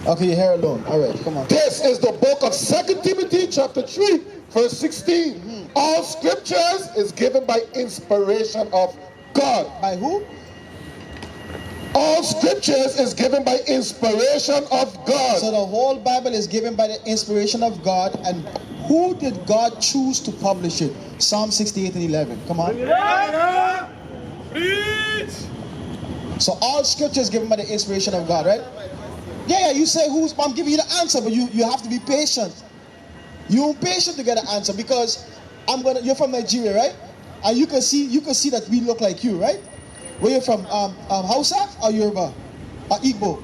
Okay, you're here alone. All right, come on. This is the book of 2 Timothy chapter 3, verse 16. All scriptures is given by inspiration of God. By who? All scriptures is given by inspiration of God. So the whole Bible is given by the inspiration of God. And who did God choose to publish it? Psalm 68 and 11. Come on. So all scripture is given by the inspiration of God, right? Yeah, you say who's, I'm giving you the answer, but you have to be patient. You're patient to get an answer because you're from Nigeria, right? And you can see that we look like you, right? Where you from? Hausa or Yoruba? Igbo?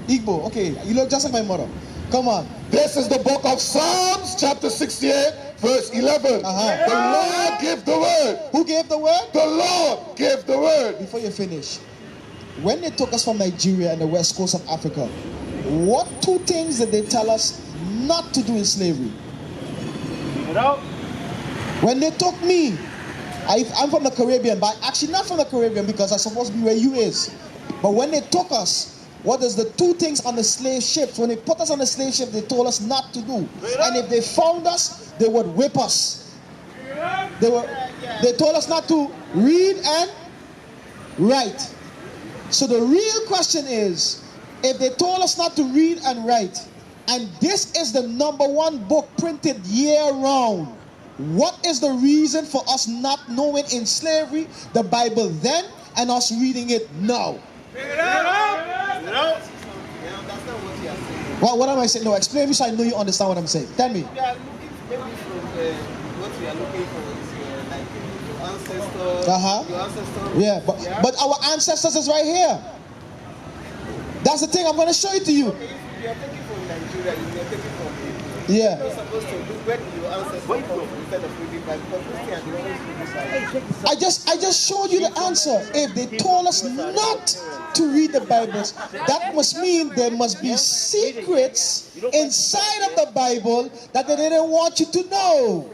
Igbo, okay. You look just like my mother. Come on. This is the book of Psalms chapter 68 verse 11. The Lord gave the word. Who gave the word? The Lord gave the word. Before you finish, when they took us from Nigeria and the west coast of Africa, what two things did they tell us not to do in slavery? When they took me, I'm from the Caribbean, but actually not from the Caribbean because I'm supposed to be where you is. But when they took us, what is the two things on the slave ships? When they put us on the slave ship, they told us not to do. And if they found us, they would whip us. They told us not to read and write. So the real question is, if they told us not to read and write, and this is the #1 book printed year-round, what is the reason for us not knowing in slavery the Bible then and us reading it now? Well, what am I saying? No, explain me so I know you understand what I'm saying. Tell me. We are looking maybe from what we are looking for is like your ancestors. Your ancestors. Yeah, but our ancestors is right here. That's the thing. I'm going to show it to you. Okay, if you are taking from Nigeria, you are taking from. Yeah. You're not supposed to look where your ancestors come from instead of reading Bible because Christians they always read this Bible. I just showed you the answer. If they told us not to read the Bibles, that must mean there must be secrets inside of the Bible that they didn't want you to know.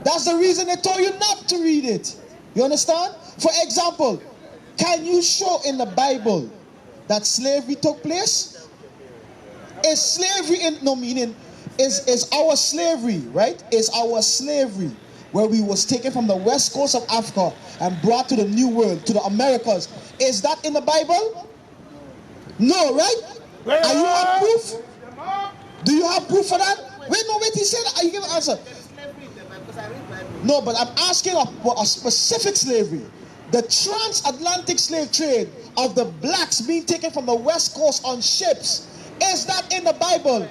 That's the reason they told you not to read it. You understand? For example, can you show in the Bible that slavery took place? Is slavery is our slavery, right? Is our slavery where we was taken from the west coast of Africa and brought to the New World, to the Americas. Is that in the Bible? No, right? Are you have proof? Do you have proof for that? Wait, he said that. You give an answer. No, but I'm asking about a specific slavery. The transatlantic slave trade of the blacks being taken from the west coast on ships. Is that in the Bible?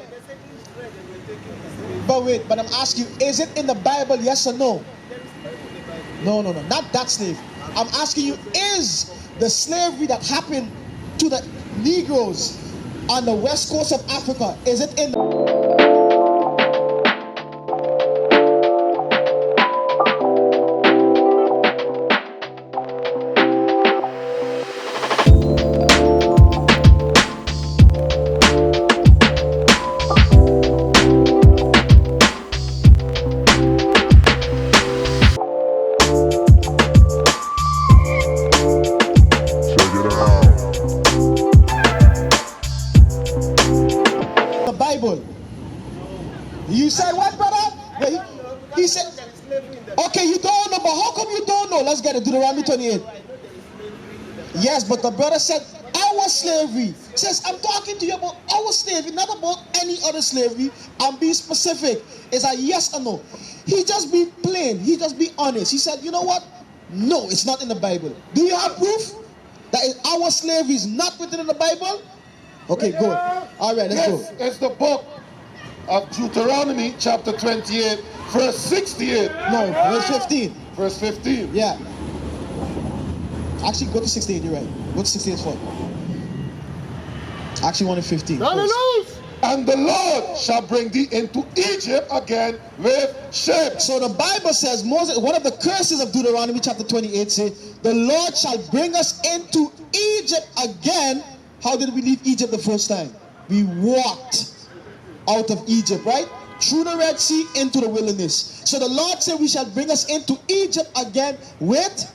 But I'm asking you, is it in the Bible, yes or no? No, not that slave. I'm asking you, is the slavery that happened to the Negroes on the west coast of Africa, is it in the... You said what, brother? He said, okay, you don't know, but how come you don't know? Let's get it, Deuteronomy 28. Yes, but the brother said, our slavery. Says, I'm talking to you about our slavery, not about any other slavery. I'm being specific. It's a yes or no. He just be plain. He just be honest. He said, you know what? No, it's not in the Bible. Do you have proof that our slavery is not written in the Bible? Okay, good. All right, let's go. It's the book of Deuteronomy chapter 28, verse 68. No, verse 15. Verse 15. Yeah. Actually, go to 68, you're right. Go to 68 first. Actually, 1 and 15. And the Lord shall bring thee into Egypt again with ships. So the Bible says, Moses, one of the curses of Deuteronomy chapter 28 says, the Lord shall bring us into Egypt again. How did we leave Egypt the first time? We walked out of Egypt, right? Through the Red Sea into the wilderness. So the Lord said we shall bring us into Egypt again with...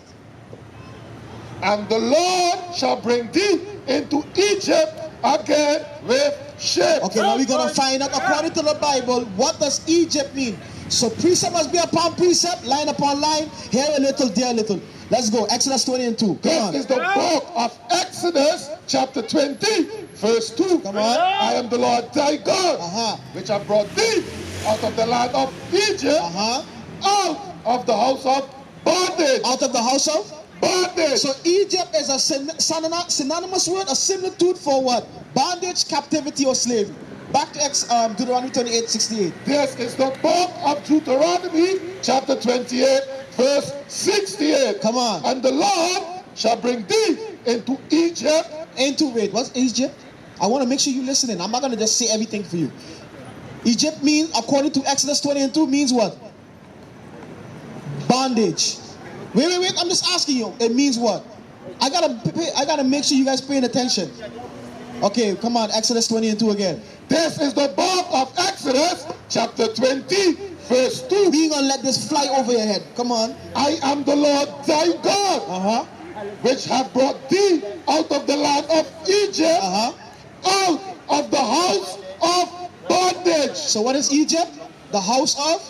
And the Lord shall bring thee into Egypt again with ships. Okay, now we're going to find out, according to the Bible, what does Egypt mean? So precept must be upon precept, line upon line, here a little, there a little. Let's go, Exodus 20 and 2. Come on. This is the book of Exodus, chapter 20, verse 2. Come on. I am the Lord thy God, which have brought thee out of the land of Egypt, out of the house of bondage. Out of the house of bondage. So Egypt is a synonymous word, a similitude for what? Bondage, captivity, or slavery. Back to Deuteronomy 28:68. This is the book of Deuteronomy, chapter 28, verse 68. Come on. And the Lord shall bring thee into Egypt. Wait, what's Egypt? I want to make sure you're listening. I'm not going to just say everything for you. Egypt means, according to Exodus 20 and 2, means what? Bondage. Wait, I'm just asking you. It means what? I gotta make sure you guys paying attention. Okay, come on, Exodus 20 and 2 again. This is the book of Exodus, chapter 20, verse 2. We ain't gonna let this fly over your head. Come on. I am the Lord thy God, which have brought thee out of the land of Egypt, out of the house of bondage. So what is Egypt? The house of?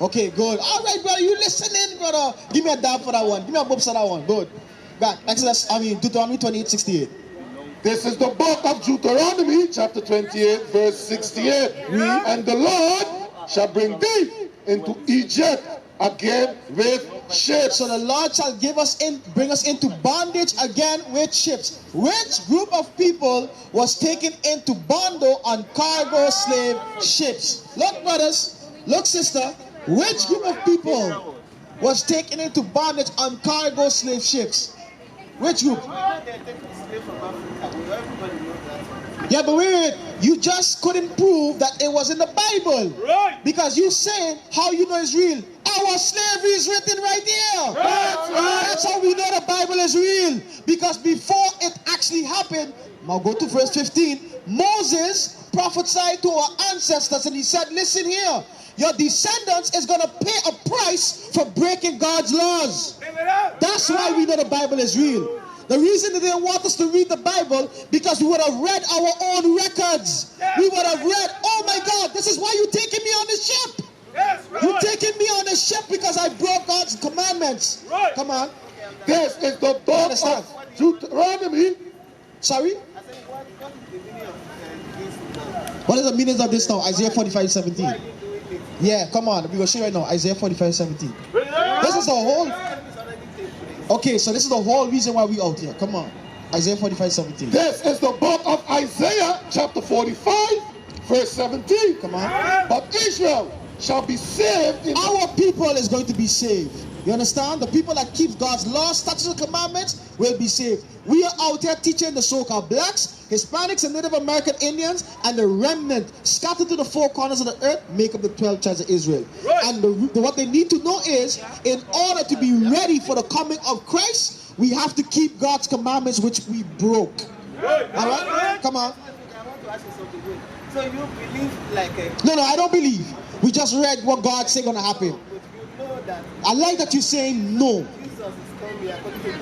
Okay, good. All right, brother, you listening, brother. Give me a dab for that one. Give me a boops for that one. Good. Back. Deuteronomy 28:68. This is the book of Deuteronomy, chapter 28, verse 68. And the Lord shall bring thee into Egypt again with ships. So the Lord shall bring us into bondage again with ships. Which group of people was taken into bondo on cargo slave ships? Look, brothers. Look, sister. Which group of people was taken into bondage on cargo slave ships? Which group? Yeah, but wait. You just couldn't prove that it was in the Bible. Right. Because you saying how you know it's real. Our slavery is written right here. That's how we know the Bible is real. Because before it actually happened, now go to verse 15. Moses prophesied to our ancestors and he said, listen here. Your descendants is going to pay a price for breaking God's laws. That's why we know the Bible is real. The reason they didn't want us to read the Bible, because we would have read our own records. We would have read, oh my God, this is why you're taking me on the ship. You're taking me on the ship because I broke God's commandments. Come on. This is the book of Deuteronomy. Sorry? What is the meaning of this now? Isaiah 45:17. Yeah, come on. We're going to show you right now. Isaiah 45:17. This is the whole... Okay, so this is the whole reason why we out here. Come on. Isaiah 45:17. This is the book of Isaiah, chapter 45, verse 17. Come on. But Israel shall be saved. Our people is going to be saved. You understand? The people that keep God's laws, statutes, and commandments will be saved. We are out here teaching the so-called blacks, Hispanics, and Native American Indians, and the remnant scattered to the four corners of the earth make up the 12 tribes of Israel. And what they need to know is, in order to be ready for the coming of Christ, we have to keep God's commandments, which we broke. All right? Come on. I want to ask you something. So you believe like a... No, I don't believe. We just read what God said going to happen. But you know that I like that you're saying no. Jesus is coming according to the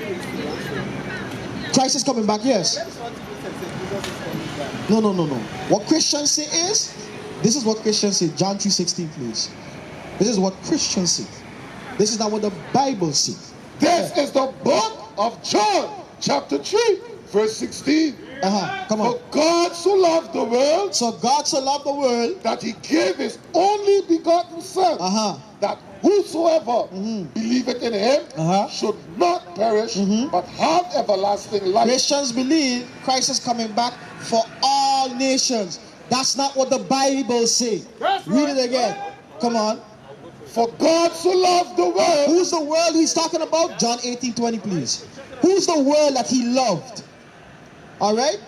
Christ is coming back, yes. That's what Jesus said, Jesus is coming back. No. What Christians say is, this is what Christians say. John 3:16, please. This is what Christians say. This is not what the Bible says. This is the book of John, chapter 3, verse 16. Come on. For God so loved the world, So God so loved the world that he gave his only begotten Son, that whosoever believeth in him should not perish, but have everlasting life. Christians believe Christ is coming back for all nations. That's not what the Bible says. Read it again. Come on. For God so loved the world. Who's the world he's talking about? John 18:20, please. Who's the world that he loved? All right?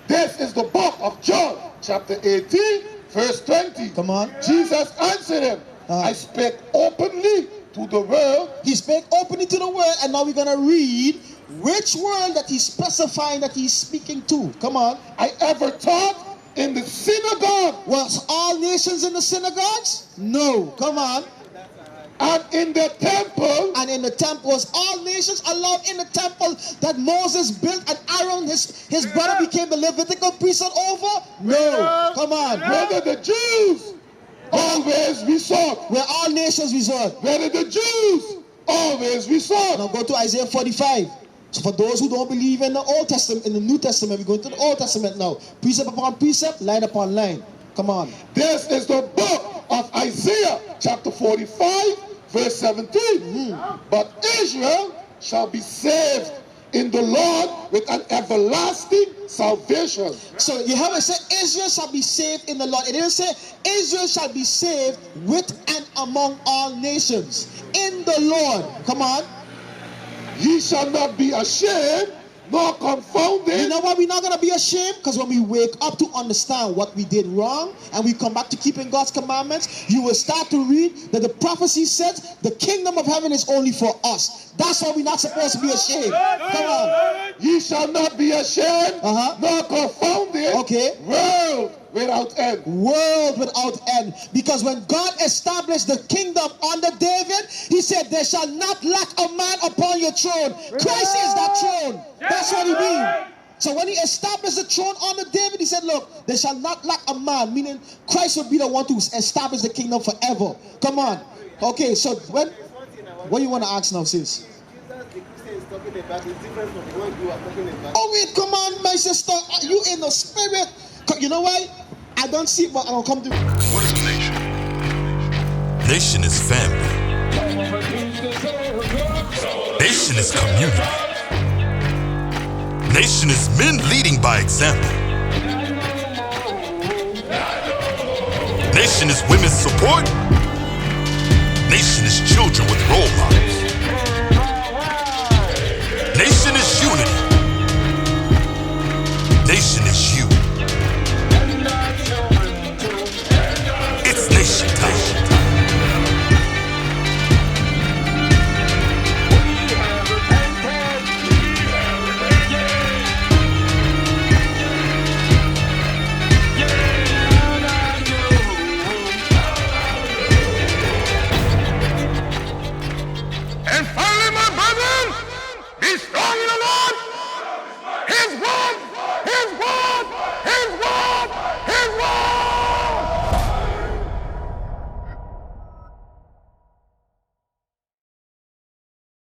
This is the book of John, chapter 18, verse 20. Come on. Jesus answered him, I spake openly to the world. He spake openly to the world, and now we're going to read which world that he's specifying that he's speaking to. Come on. I ever taught in the synagogue. Was all nations in the synagogues? No. Come on. And in the temple. And in the temple, was all nations allowed in the temple that Moses built, and Aaron, his brother, became the Levitical priesthood over? No. Come on. Where did the Jews always resort? Where all nations resort. Where did the Jews always resort? Now go to Isaiah 45. So for those who don't believe in the Old Testament, in the New Testament, we're going to the Old Testament now. Precept upon precept, line upon line. Come on. This is the book of Isaiah, chapter 45, verse 17. But Israel shall be saved in the Lord with an everlasting salvation. So you have it say Israel shall be saved in the Lord. It didn't say Israel shall be saved with and among all nations. In the Lord. Come on. Ye shall not be ashamed nor confounded. You know why we're not going to be ashamed? Because when we wake up to understand what we did wrong and we come back to keeping God's commandments, you will start to read that the prophecy says the kingdom of heaven is only for us. That's why we're not supposed to be ashamed. Come on. Ye shall not be ashamed nor confounded. Okay. World without end. World without end. Because when God established the kingdom under David, he said, there shall not lack a man upon your throne. Christ is that throne. That's what he means. So when he established the throne under David, he said, look, there shall not lack a man, meaning Christ would be the one to establish the kingdom forever. Come on. Okay, so what do you want to ask now, sis? Oh wait, come on, my sister. Are you in the spirit? You know why? I don't see, but I'll come to. What is a nation? Nation is family. Nation is community. Nation is men leading by example. Nation is women's support. Nation is children with role models.